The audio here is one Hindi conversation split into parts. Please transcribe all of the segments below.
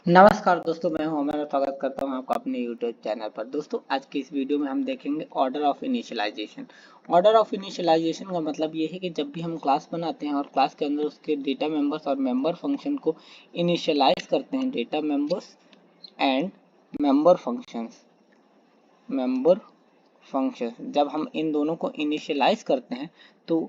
नमस्कार दोस्तों, मैं हूं अमर और स्वागत करता हूं आपका अपने YouTube चैनल पर। दोस्तों, आज की इस वीडियो में हम देखेंगे order of initialization. Order of initialization का मतलब ये है कि जब भी हम क्लास बनाते हैं और क्लास के अंदर उसके डेटा मेंबर्स और मेंबर फंक्शन को इनिशियलाइज करते हैं, data members and member functions member function जब हम इन दोनों को इनिशियलाइज करते हैं तो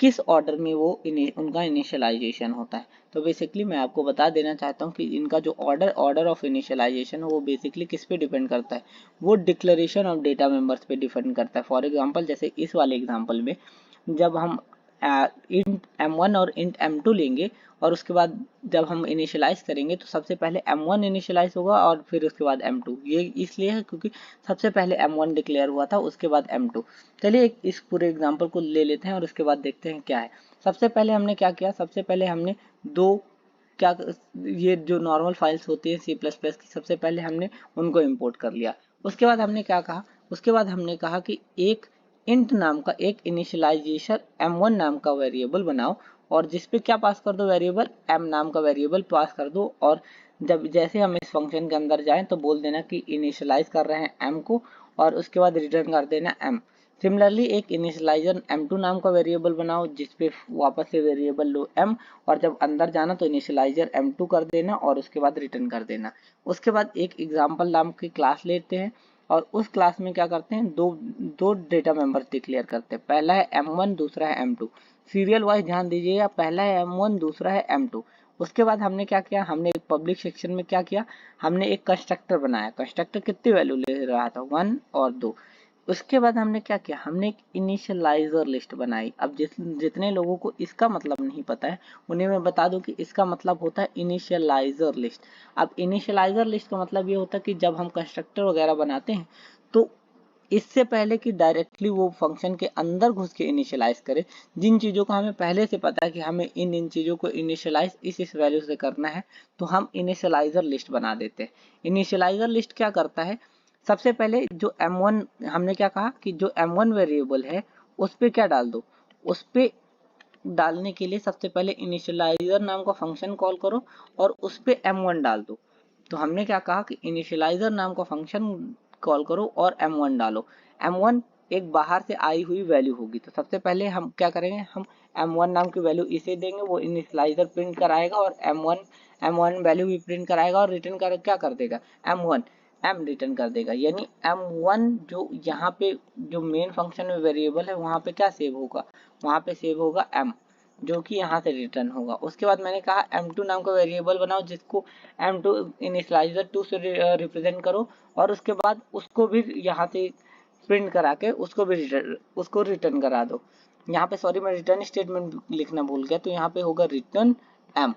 किस ऑर्डर में वो उनका इनिशियलाइजेशन होता है। तो बेसिकली मैं आपको बता देना चाहता हूँ कि इनका जो ऑर्डर ऑफ इनिशियलाइजेशन है वो बेसिकली किस पे डिपेंड करता है। वो डिक्लेरेशन ऑफ डेटा मेंबर्स पे डिपेंड करता है। फॉर एग्जांपल, जैसे इस वाले एग्जांपल में जब हम इंट m1 और इंट m2 लेंगे और उसके बाद जब हम इनिशियलाइज करेंगे तो सबसे पहले m1 इनिशियलाइज होगा और फिर उसके बाद m2। ये इसलिए है क्योंकि सबसे पहले m1 डिक्लेयर हुआ था, उसके बाद m2। चलिए इस पूरे एग्जांपल को ले लेते हैं और उसके बाद देखते हैं क्या है। सबसे पहले हमने क्या किया, सबसे पहले हमने दो क्या ये जो नॉर्मल फाइल्स होती है C++ की, सबसे पहले हमने उनको इंपोर्ट कर लिया। उसके बाद हमने क्या कहा, उसके बाद हमने कहा कि एक इंट नाम का एक इनिशियलाइजेशन m1 नाम का वेरिएबल बनाओ और जिसपे क्या पास कर दो, वेरिएबल m नाम का वेरिएबल पास कर दो। और जब जैसे हम इस फंक्शन के अंदर जाएं तो बोल देना कि इनिशियलाइज कर रहे हैं m को और उसके बाद रिटर्न कर देना m। सिमिलरली एक इनिशियलाइजर m2 नाम का वेरिएबल बनाओ जिसपे वापस से वेरिएबल लो m और जब अंदर जाना तो इनिशियलाइजर m2 कर देना और उसके बाद रिटर्न कर देना। उसके बाद एक एग्जाम्पल नाम की क्लास लेते हैं और उस क्लास में क्या करते हैं, दो दो डेटा मेंबर्स डिक्लेयर करते हैं। पहला है m1, दूसरा है m2। सीरियल वाइज ध्यान दीजिएगा, पहला है m1, दूसरा है m2। उसके बाद हमने क्या किया, हमने एक पब्लिक सेक्शन में क्या किया, हमने एक कंस्ट्रक्टर बनाया। कंस्ट्रक्टर कितनी वैल्यू ले रहा था, 1 और 2। उसके बाद हमने क्या किया, हमने एक इनिशियलाइजर लिस्ट बनाई। अब जितने लोगों को इसका मतलब नहीं पता है उन्हें मैं बता दूं कि इसका मतलब होता है इनिशियलाइजर लिस्ट। अब इनिशियलाइजर लिस्ट का मतलब ये होता है कि जब हम कंस्ट्रक्टर वगैरह बनाते हैं तो इससे पहले कि डायरेक्टली वो फंक्शन के अंदर घुस के इनिशियलाइज करे, जिन चीज़ों का हमें पहले से पता है कि हमें इन इन चीज़ों को इनिशियलाइज इस वैल्यू से करना है, तो हम इनिशियलाइजर लिस्ट बना देते हैं। इनिशियलाइजर लिस्ट क्या करता है, सबसे पहले जो m1, हमने क्या कहा कि जो m1 वेरिएबल है उस पर क्या डाल दो, उस पर डालने के लिए सबसे पहले इनिशियलाइजर नाम का फंक्शन कॉल करो और उस पे m1 डाल दो। तो हमने क्या कहा कि इनिशियलाइजर नाम का फंक्शन कॉल करो और m1 डालो। m1 एक बाहर से आई हुई वैल्यू होगी, तो सबसे पहले हम क्या करेंगे, हम m1 नाम की वैल्यू इसे देंगे, वो इनिशियलाइजर प्रिंट कराएगा और m1 वैल्यू भी प्रिंट कराएगा और रिटर्न कर क्या कर देगा, m1 m रिटर्न कर देगा। यानी m1 जो यहाँ पे जो मेन फंक्शन में वेरिएबल है वहाँ पे क्या सेव होगा, वहाँ पे सेव होगा m, जो कि यहाँ से रिटर्न होगा। उसके बाद मैंने कहा m2 नाम का वेरिएबल बनाओ जिसको m2 इनिशियलाइजर 2 से रिप्रेजेंट करो और उसके बाद उसको भी यहाँ से प्रिंट करा के उसको रिटर्न करा दो। यहाँ पे सॉरी मैं रिटर्न स्टेटमेंट लिखना भूल गया, तो यहाँ पे होगा रिटर्न m।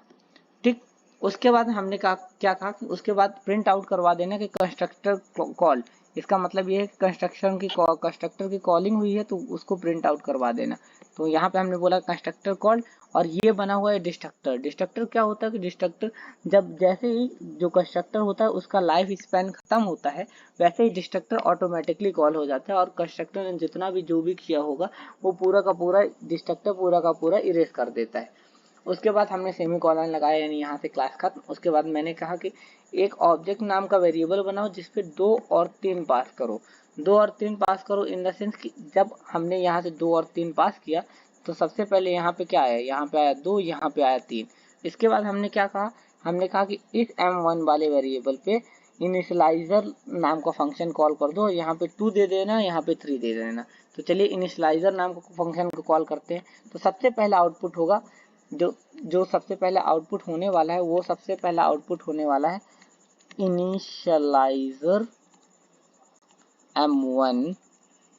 ठीक, उसके बाद हमने कहा क्या कहा कि उसके बाद प्रिंट आउट करवा देना कि कंस्ट्रक्टर कॉल। इसका मतलब ये है कि कंस्ट्रक्टर की कॉलिंग हुई है तो उसको प्रिंट आउट करवा देना। तो यहाँ पे हमने बोला कंस्ट्रक्टर कॉल और ये बना हुआ है डिस्ट्रक्टर। डिस्ट्रक्टर क्या होता है कि डिस्ट्रक्टर जब जैसे ही जो कंस्ट्रक्टर होता है उसका लाइफ स्पैन खत्म होता है वैसे ही डिस्ट्रक्टर ऑटोमेटिकली कॉल हो जाता है और कंस्ट्रक्टर ने जितना भी जो भी किया होगा वो पूरा का पूरा डिस्ट्रक्टर पूरा का पूरा इरेज कर देता है। उसके बाद हमने सेमी कॉलन लगाया, यानी यहाँ से क्लास खत्म। उसके बाद मैंने कहा कि एक ऑब्जेक्ट नाम का वेरिएबल बनाओ जिसपे 2 और 3 पास करो। 2 और 3 पास करो इन द सेंस कि जब हमने यहाँ से 2 और 3 पास किया तो सबसे पहले यहाँ पे क्या आया, यहाँ पे आया 2, यहाँ पे आया 3। इसके बाद हमने क्या कहा, हमने कहा कि इस m1 वाले वेरिएबल पे इनिशियलाइजर नाम का फंक्शन कॉल कर दो और यहाँ पे 2 दे देना, यहाँ पे 3 दे देना। तो चलिए इनिशियलाइजर नाम का फंक्शन को कॉल करते हैं। तो सबसे पहला आउटपुट होगा, जो जो सबसे पहला आउटपुट होने वाला है वो सबसे पहला आउटपुट होने वाला है इनिशियलाइजर m1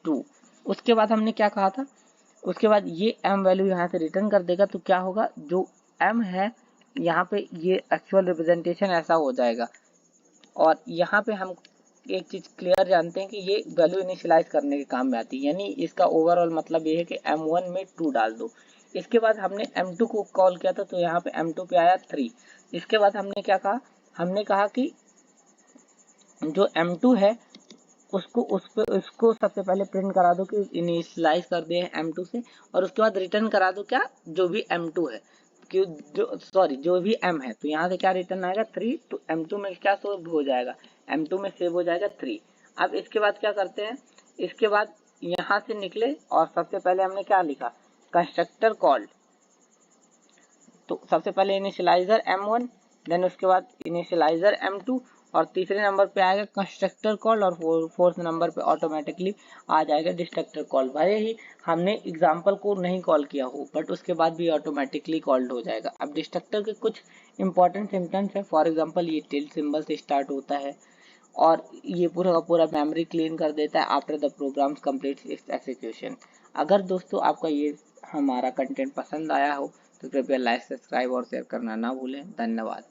2। उसके बाद हमने क्या कहा था, उसके बाद ये m वैल्यू यहाँ से रिटर्न कर देगा। तो क्या होगा, जो m है यहाँ पे ये एक्चुअल रिप्रेजेंटेशन ऐसा हो जाएगा। और यहाँ पे हम एक चीज क्लियर जानते हैं कि ये वैल्यू इनिशियलाइज करने के काम में आती है, यानी इसका ओवरऑल मतलब ये है कि m1 में 2 डाल दो। इसके बाद हमने m2 को कॉल किया था तो यहाँ पे m2 पे आया 3। इसके बाद हमने क्या कहा, हमने कहा कि जो m2 है उसको सबसे पहले प्रिंट करा दो कि इनिशियलाइज कर दिए m2 से और उसके बाद रिटर्न करा दो क्या, जो भी m2 है। क्यू जो भी m है, तो यहाँ से क्या रिटर्न आएगा 3, तो m2 में क्या सेव हो जाएगा, m2 में सेव हो जाएगा 3। अब इसके बाद क्या करते हैं, इसके बाद यहाँ से निकले और सबसे पहले हमने क्या लिखा, कंस्ट्रक्टर कॉल्ड। तो सबसे पहले इनिशियलाइजर m1, देन उसके बाद इनिशियलाइजर m2, और तीसरे नंबर पे आएगा कंस्ट्रक्टर कॉल, और फोर्थ नंबर पे ऑटोमेटिकली आ जाएगा डिस्ट्रक्टर कॉल। भले ही हमने एग्जाम्पल को नहीं कॉल किया हो, बट उसके बाद भी ऑटोमेटिकली कॉल्ड हो जाएगा। अब डिस्ट्रक्टर के कुछ इंपॉर्टेंट सिम्टम्स है, फॉर एग्जाम्पल ये टिल सिंबल से स्टार्ट होता है और ये पूरा का पूरा मेमोरी क्लीन कर देता है after the program complete its execution. अगर दोस्तों आपका ये हमारा कंटेंट पसंद आया हो तो कृपया लाइक, सब्सक्राइब और शेयर करना ना भूलें। धन्यवाद।